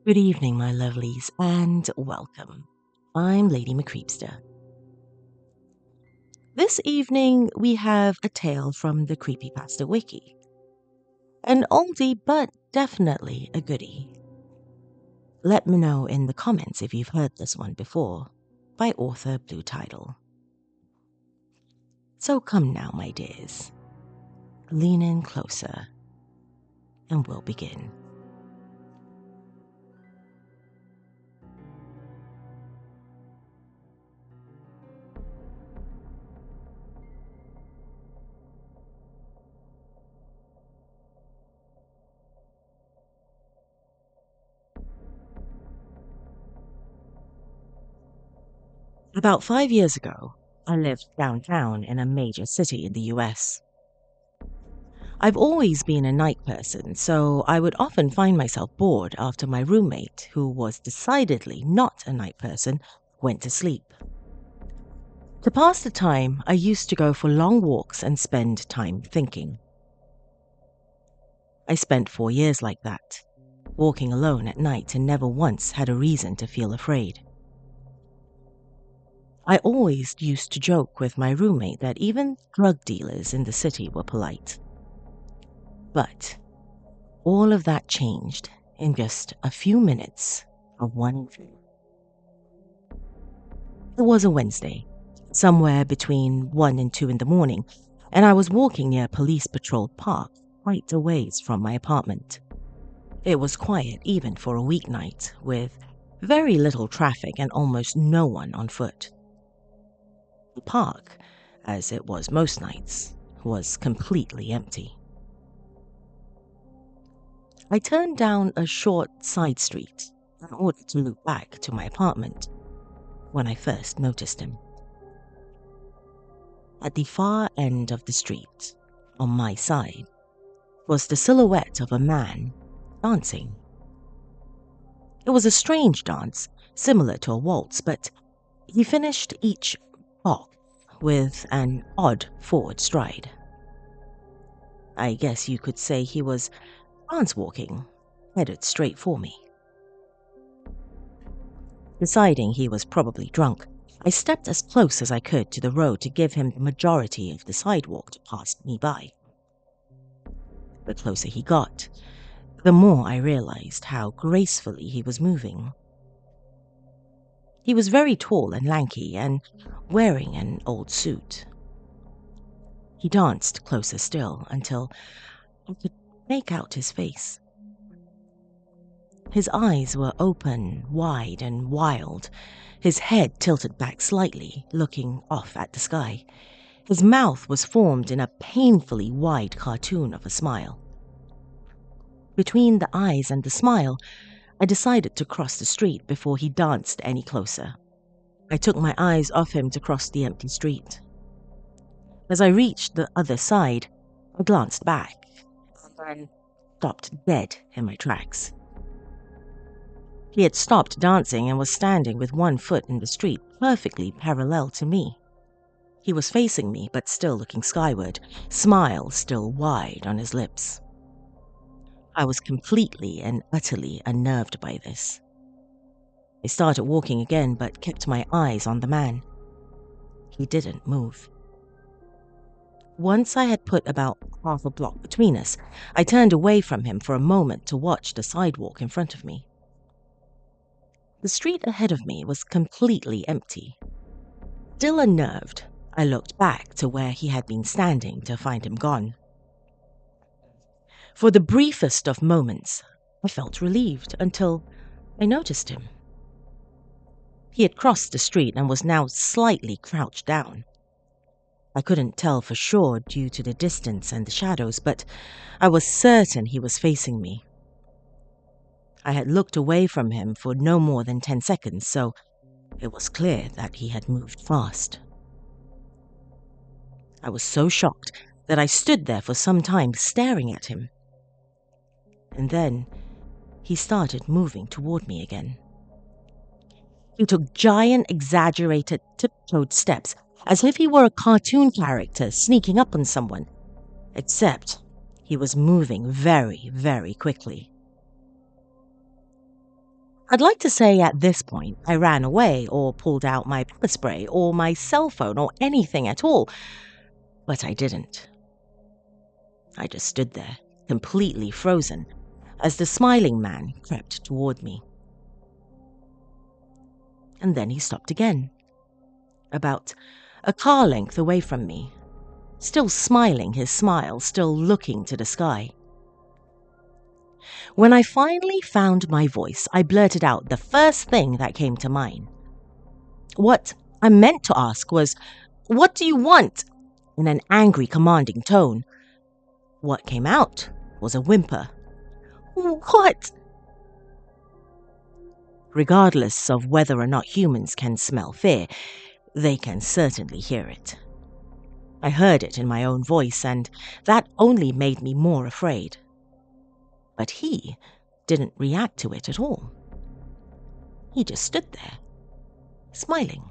Good evening, my lovelies, and welcome. I'm Lady McCreepster. This evening, we have a tale from the Creepypasta Wiki. An oldie, but definitely a goodie. Let me know in the comments if you've heard this one before, by author Blue Title. So come now, my dears. Lean in closer, and we'll begin. About 5 years ago, I lived downtown in a major city in the US. I've always been a night person, so I would often find myself bored after my roommate, who was decidedly not a night person, went to sleep. To pass the time, I used to go for long walks and spend time thinking. I spent 4 years like that, walking alone at night and never once had a reason to feel afraid. I always used to joke with my roommate that even drug dealers in the city were polite. But all of that changed in just a few minutes of one evening. It was a Wednesday, somewhere between 1 and 2 in the morning, and I was walking near a police-patrolled park quite a ways from my apartment. It was quiet even for a weeknight, with very little traffic and almost no one on foot. The park, as it was most nights, was completely empty. I turned down a short side street in order to loop back to my apartment when I first noticed him. At the far end of the street, on my side, was the silhouette of a man dancing. It was a strange dance, similar to a waltz, but he finished each block with an odd forward stride. I guess you could say he was dance walking, headed straight for me. Deciding he was probably drunk, I stepped as close as I could to the road to give him the majority of the sidewalk to pass me by. The closer he got, the more I realized how gracefully he was moving. He was very tall and lanky and wearing an old suit. He danced closer still until I could make out his face. His eyes were open, wide, and wild, his head tilted back slightly, looking off at the sky. His mouth was formed in a painfully wide cartoon of a smile. Between the eyes and the smile, I decided to cross the street before he danced any closer. I took my eyes off him to cross the empty street. As I reached the other side, I glanced back and then stopped dead in my tracks. He had stopped dancing and was standing with one foot in the street, perfectly parallel to me. He was facing me, but still looking skyward, smile still wide on his lips. I was completely and utterly unnerved by this. I started walking again, but kept my eyes on the man. He didn't move. Once I had put about half a block between us, I turned away from him for a moment to watch the sidewalk in front of me. The street ahead of me was completely empty. Still unnerved, I looked back to where he had been standing to find him gone. For the briefest of moments, I felt relieved until I noticed him. He had crossed the street and was now slightly crouched down. I couldn't tell for sure due to the distance and the shadows, but I was certain he was facing me. I had looked away from him for no more than 10 seconds, so it was clear that he had moved fast. I was so shocked that I stood there for some time staring at him. And then he started moving toward me again. He took giant, exaggerated, tiptoed steps, as if he were a cartoon character sneaking up on someone, except he was moving very, very quickly. I'd like to say at this point I ran away or pulled out my pepper spray or my cell phone or anything at all, but I didn't. I just stood there, completely frozen, as the smiling man crept toward me. And then he stopped again, about a car length away from me, still smiling his smile, still looking to the sky. When I finally found my voice, I blurted out the first thing that came to mind. What I meant to ask was, "What do you want?" in an angry, commanding tone. What came out was a whimper. "What?" Regardless of whether or not humans can smell fear, they can certainly hear it. I heard it in my own voice, and that only made me more afraid. But he didn't react to it at all. He just stood there, smiling.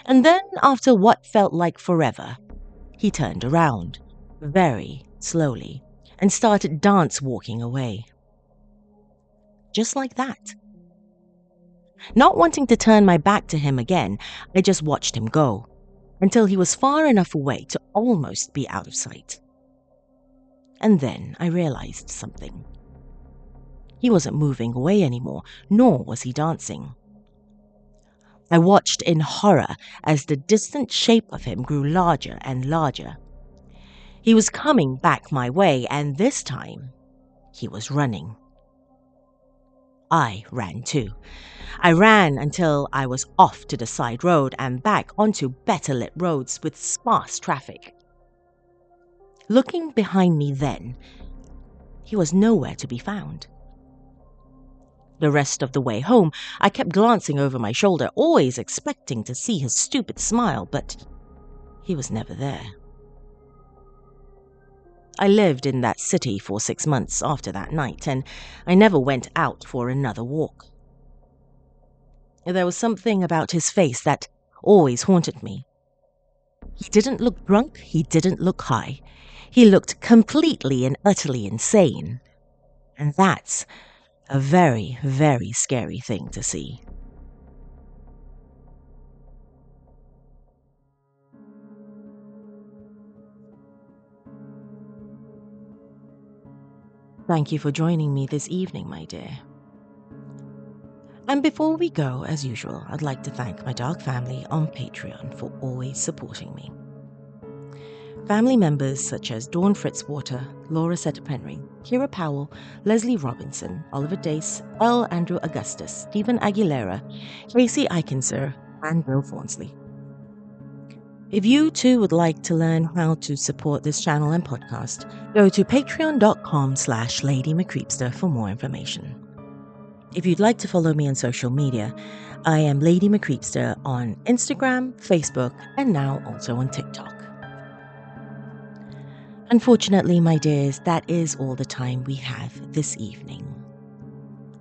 And then, after what felt like forever, he turned around, very slowly, and started dance walking away. Just like that. Not wanting to turn my back to him again, I just watched him go, until he was far enough away to almost be out of sight. And then I realized something. He wasn't moving away anymore, nor was he dancing. I watched in horror as the distant shape of him grew larger and larger. He was coming back my way, and this time, he was running. I ran too. I ran until I was off to the side road and back onto better lit roads with sparse traffic. Looking behind me then, he was nowhere to be found. The rest of the way home, I kept glancing over my shoulder, always expecting to see his stupid smile, but he was never there. I lived in that city for 6 months after that night, and I never went out for another walk. There was something about his face that always haunted me. He didn't look drunk, he didn't look high. He looked completely and utterly insane. And that's a very, very scary thing to see. Thank you for joining me this evening, my dear. And before we go, as usual, I'd like to thank my dark family on Patreon for always supporting me. Family members such as Dawn Fritzwater, Laura Setta-Penry, Kira Powell, Leslie Robinson, Oliver Dace, L. Andrew Augustus, Stephen Aguilera, Casey Eikenser, and Bill Fawnsley. If you too would like to learn how to support this channel and podcast, go to patreon.com/LadyMcCreepster for more information. If you'd like to follow me on social media, I am Lady McCreepster on Instagram, Facebook, and now also on TikTok. Unfortunately, my dears, that is all the time we have this evening.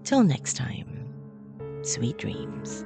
Till next time, sweet dreams.